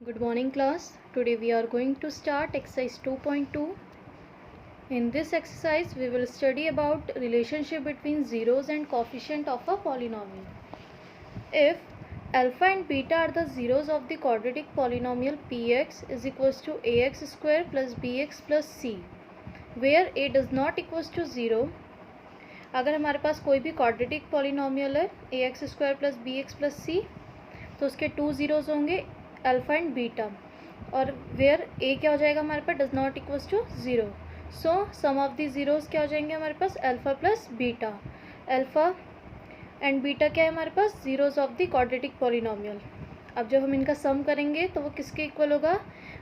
Good morning class. Today we are going to start exercise 2.2. In this exercise we will study about relationship between zeros and coefficient of a polynomial. If alpha and beta are the zeros of the quadratic polynomial px is equals to ax square plus bx plus c, where a does not equals to 0. अगर हमारे पास कोई भी quadratic polynomial है ax square plus bx plus c, तो उसके two zeros होंगे alpha and beta, और वेयर ए क्या हो जाएगा हमारे पास does not equals to zero. So sum of the zeros क्या हो जाएंगे हमारे पास alpha plus beta. Alpha and beta क्या है हमारे पास zeros of the quadratic polynomial. अब जब हम इनका सम करेंगे तो वो किसके इक्वल होगा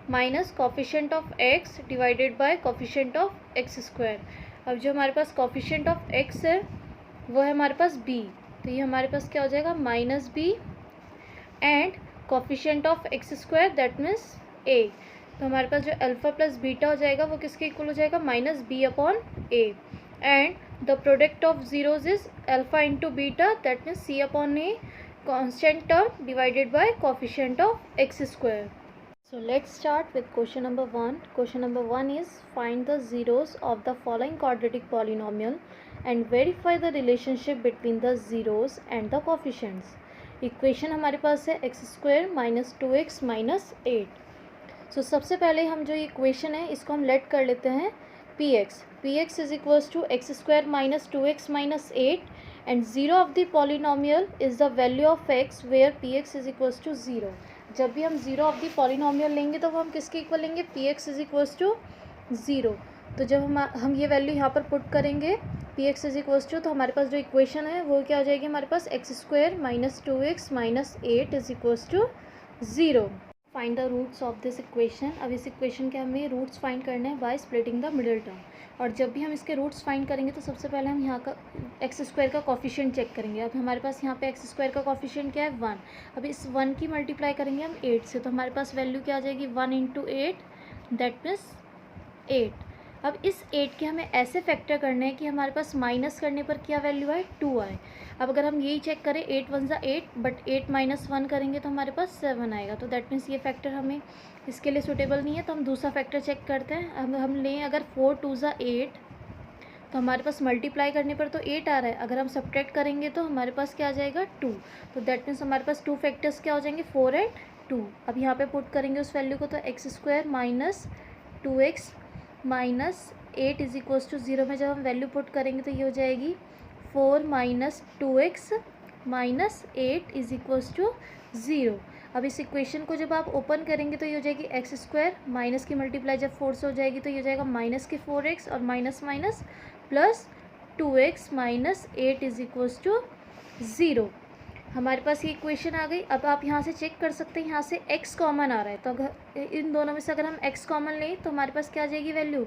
minus coefficient of x divided by coefficient of x square. अब जो हमारे पास कोफिशिएंट ऑफ एक्स है वो है हमारे पास बी, तो ये हमारे पास क्या हो जाएगा minus b, and coefficient of x square that means a. तो हमारे पास जो अल्फ़ा प्लस बीटा हो जाएगा वो किसके इक्वल हो जाएगा minus b upon a, and the product of zeros is alpha into beta that means c upon a constant term divided by coefficient of x square. So let's start with question number 1. Question number 1 is find the zeros of the following quadratic polynomial and verify the relationship between the zeros and the coefficients. Equation हमारे पास है x square minus 2x minus 8. सो सबसे पहले हम जो equation है इसको हम late कर लेते हैं p x is equals to x square minus 2x minus 8, and zero of the polynomial is the value of x where p x is equals to zero. जब भी हम ज़ीरो ऑफ द पॉलिनोमियल लेंगे तो वो हम किसके equal लेंगे p x is equals to zero. तो जब हम ये वैल्यू यहाँ पर पुट करेंगे p x is equals to, तो हमारे पास जो इक्वेशन है वो क्या हो जाएगी हमारे पास x square minus 2x minus 8 is equals to zero. Find the roots of this equation. अब इस इक्वेशन के हमें रूट्स फाइंड करने हैं by splitting the middle term. और जब भी हम इसके रूट्स फाइंड करेंगे तो सबसे पहले हम यहाँ का एक्स स्क्वायर का कोफिशिएंट चेक करेंगे. अब हमारे पास यहाँ पे एक्स स्क्वायर का कोफिशिएंट क्या है 1. अब इस 1 की मल्टीप्लाई करेंगे हम 8 से, तो हमारे पास वैल्यू क्या आ जाएगी 1 इंटू 8 दैट मीन्स 8. अब इस 8 के हमें ऐसे फैक्टर करने हैं कि हमारे पास माइनस करने पर क्या वैल्यू आए 2 आए. अब अगर हम यही चेक करें 8 1 ज़ा 8, बट 8 माइनस 1 करेंगे तो हमारे पास 7 आएगा. तो दैट मीन्स ये फैक्टर हमें इसके लिए सूटेबल नहीं है, तो हम दूसरा फैक्टर चेक करते हैं. हम लें अगर 4 2 ज़ा 8, तो हमारे पास मल्टीप्लाई करने पर तो 8 आ रहा है, अगर हम सब्ट्रैक्ट करेंगे तो हमारे पास क्या आ जाएगा 2. तो दैट मीन्स हमारे पास टू फैक्टर्स क्या हो जाएंगे 4 एंड 2. अब यहाँ पे पुट करेंगे उस वैल्यू को, तो x square minus 2x minus 8 is equals to zero में जब हम वैल्यू पुट करेंगे तो ये हो जाएगी 4 minus 2x minus 8 is equals to zero. अब इस इक्वेशन को जब आप ओपन करेंगे तो ये हो जाएगी एक्स स्क्वायर माइनस की मल्टीप्लाई जब 4 से हो जाएगी तो ये हो जाएगा माइनस के 4x और minus minus plus 2x minus 8 is equals to zero. हमारे पास ये इक्वेशन आ गई. अब आप यहाँ से चेक कर सकते हैं, यहाँ से x कॉमन आ रहा है, तो अगर इन दोनों में से अगर हम x कॉमन लें तो हमारे पास क्या आ जाएगी वैल्यू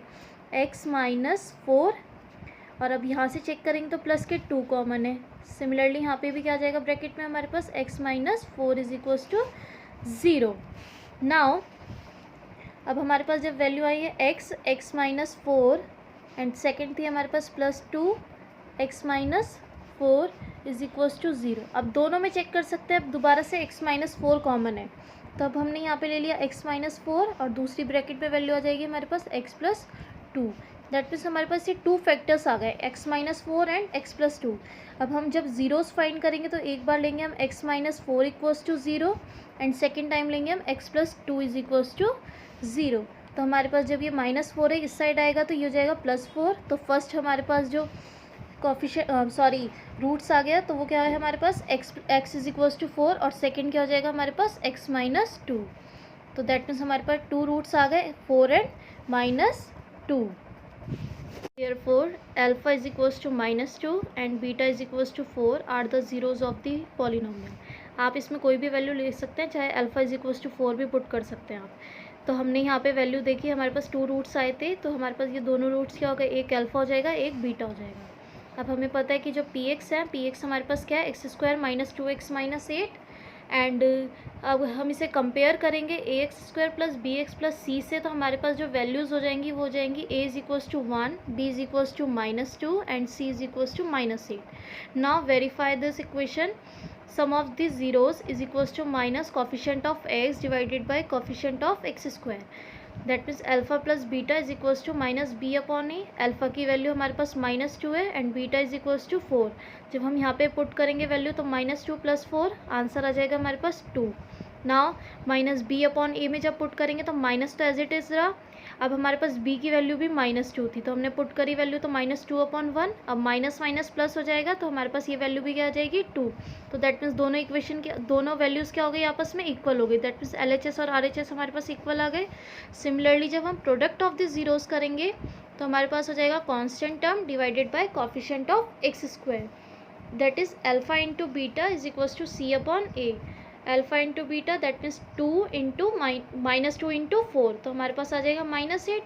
x माइनस 4, और अब यहाँ से चेक करेंगे तो प्लस के 2 कॉमन है. सिमिलरली यहाँ पे भी क्या आ जाएगा ब्रैकेट में हमारे पास x minus 4 is equals to zero. Now अब हमारे पास जब वैल्यू आई है x माइनस 4 एंड सेकेंड थी हमारे पास plus 2 x minus 4 is equals to zero. अब दोनों में चेक कर सकते हैं. अब दोबारा से x माइनस 4 कॉमन है, तो अब हमने यहाँ पे ले लिया x माइनस 4 और दूसरी ब्रैकेट पे वैल्यू आ जाएगी हमारे पास x प्लस 2. दैट मीन्स हमारे पास ये टू फैक्टर्स आ गए x minus 4 and x plus 2. अब हम जब ज़ीरोज़ फाइंड करेंगे तो एक बार लेंगे हम x minus 4 equals to zero, and second time लेंगे हम x plus 2 is equals to zero. तो हमारे पास जब ये माइनस 4 है इस साइड आएगा तो ये हो जाएगा प्लस 4. तो फर्स्ट हमारे पास जो रूट्स आ गया तो वो क्या है हमारे पास x इज इक्वल्स टू 4, और सेकेंड क्या हो जाएगा हमारे पास x माइनस 2. तो दैट मीन्स हमारे पास 2 रूट्स आ गए 4 and minus 2. Therefore alpha is equals to minus 2 and beta is equals to 4 are the zeros of the polynomial. आप इसमें कोई भी वैल्यू ले सकते हैं, चाहे अल्फ़ा इज इक्वल्स टू 4 भी पुट कर सकते हैं आप. तो हमने यहाँ पे वैल्यू देखी, हमारे पास 2 रूट्स आए थे, तो हमारे पास ये दोनों रूट्स क्या हो गए, एक अल्फ़ा हो जाएगा एक बीटा हो जाएगा. अब हमें पता है कि जो पी एक्स है, पी एक्स हमारे पास क्या है x square minus 2x minus 8, and अब हम इसे कंपेयर करेंगे a x square plus b x plus c से, तो हमारे पास जो वैल्यूज़ हो जाएंगी वो हो जाएंगी a is equals to 1, b is equals to minus 2 and c is equals to minus 8. Now verify this equation. sum of the zeros is equals to minus coefficient of x divided by coefficient of x square. That means alpha plus beta is equals to minus b upon a. Alpha की value हमारे पास -2 है and beta is equals to 4. जब हम यहाँ पे put करेंगे value तो -2 + 4 आंसर आ जाएगा हमारे पास 2. नाउ माइनस बी अपॉन ए में जब पुट करेंगे तो माइनस तो एज इट इज़ रहा. अब हमारे पास b की वैल्यू भी -2 थी तो हमने पुट करी वैल्यू तो -2/1. अब माइनस माइनस प्लस हो जाएगा तो हमारे पास ये वैल्यू भी क्या आ जाएगी 2. तो दैट मीन्स दोनों इक्वेशन के दोनों वैल्यूज़ क्या हो गई आपस में इक्वल हो गई. दैट मीन्स LHS और RHS हमारे पास इक्वल आ गए. सिमिलरली जब हम प्रोडक्ट ऑफ द जीरोस करेंगे तो हमारे पास हो जाएगा constant term divided by coefficient of x square. That is alpha into beta is equals to c upon a. Alpha into beta that means 2 into -2 into 4 तो हमारे पास आ जाएगा -8.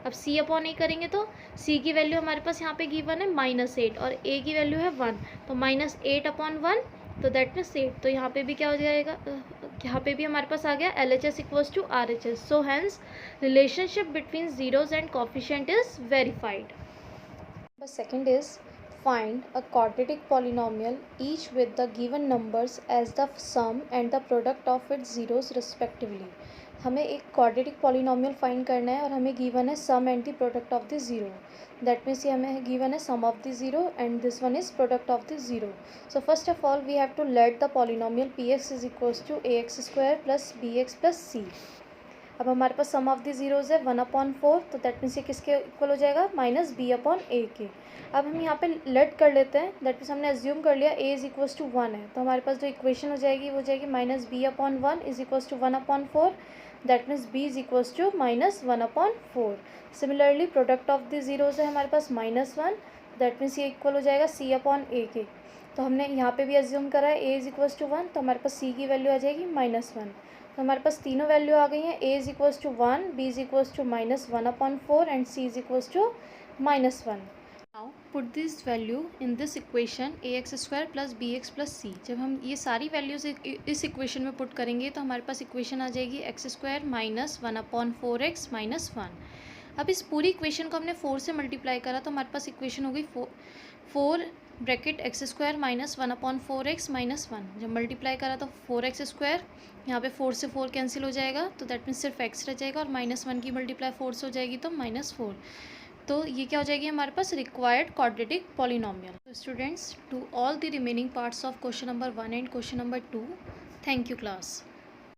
अब c अपॉन ए करेंगे तो c की वैल्यू हमारे पास यहाँ पे गिवन है -8 और a की वैल्यू है 1 तो -8/1 तो दैट मीन्स 8. तो यहाँ पे भी क्या हो जाएगा, यहाँ पे भी हमारे पास आ गया LHS equals to RHS. So hence relationship between zeros and coefficient is verified. Second is find a quadratic polynomial each with the given numbers as the sum and the product of its zeros respectively. हमें एक quadratic polynomial find करना है और हमें given है sum and the product of the zero. That means ये हमें given है sum of the zero and this one is product of the zero. So first of all we have to let the polynomial px is equals to ax² plus bx plus c. अब हमारे पास sum of the zeros है 1/4 तो that means ये किसके equal हो जाएगा -b/a के. अब हम यहाँ पे लेट कर लेते हैं. दैट मीन्स हमने एज्यूम कर लिया a इज इक्वल्स टू 1 है तो हमारे पास जो इक्वेशन हो जाएगी वो जाएगी -b/1 is equals to 1/4. That means b is equals to -1/4. Similarly product of the zeros है हमारे पास -1 दैट मीन्स ये इक्वल हो जाएगा c/a के. तो हमने यहाँ पे भी एज्यूम करा है a इज इक्वल्स टू 1 तो हमारे पास c की वैल्यू आ जाएगी -1. तो हमारे पास तीनों वैल्यू आ गई हैं. a is equals to 1, b is equals to -1/4 and c is equals to -1. Now put this value in this equation ax² plus bx plus c. जब हम ये सारी वैल्यूज इस इक्वेशन में पुट करेंगे तो हमारे पास इक्वेशन आ जाएगी x² -1/4x -1. अब इस पूरी इक्वेशन को हमने 4 से मल्टीप्लाई करा तो हमारे पास इक्वेशन हो गई 4 ब्रैकेट x² -1/4x -1. जब मल्टीप्लाई करा तो 4x². यहाँ पे 4 से 4 कैंसिल हो जाएगा तो दैट मीन्स सिर्फ x रह जाएगा और -1 की मल्टीप्लाई 4 से हो जाएगी तो -4. तो ये क्या हो जाएगी हमारे पास रिक्वायर्ड क्वाड्रेटिक पॉलिनोमियल. तो students, do all the remaining parts of question number 1 and question number 2. Thank you class.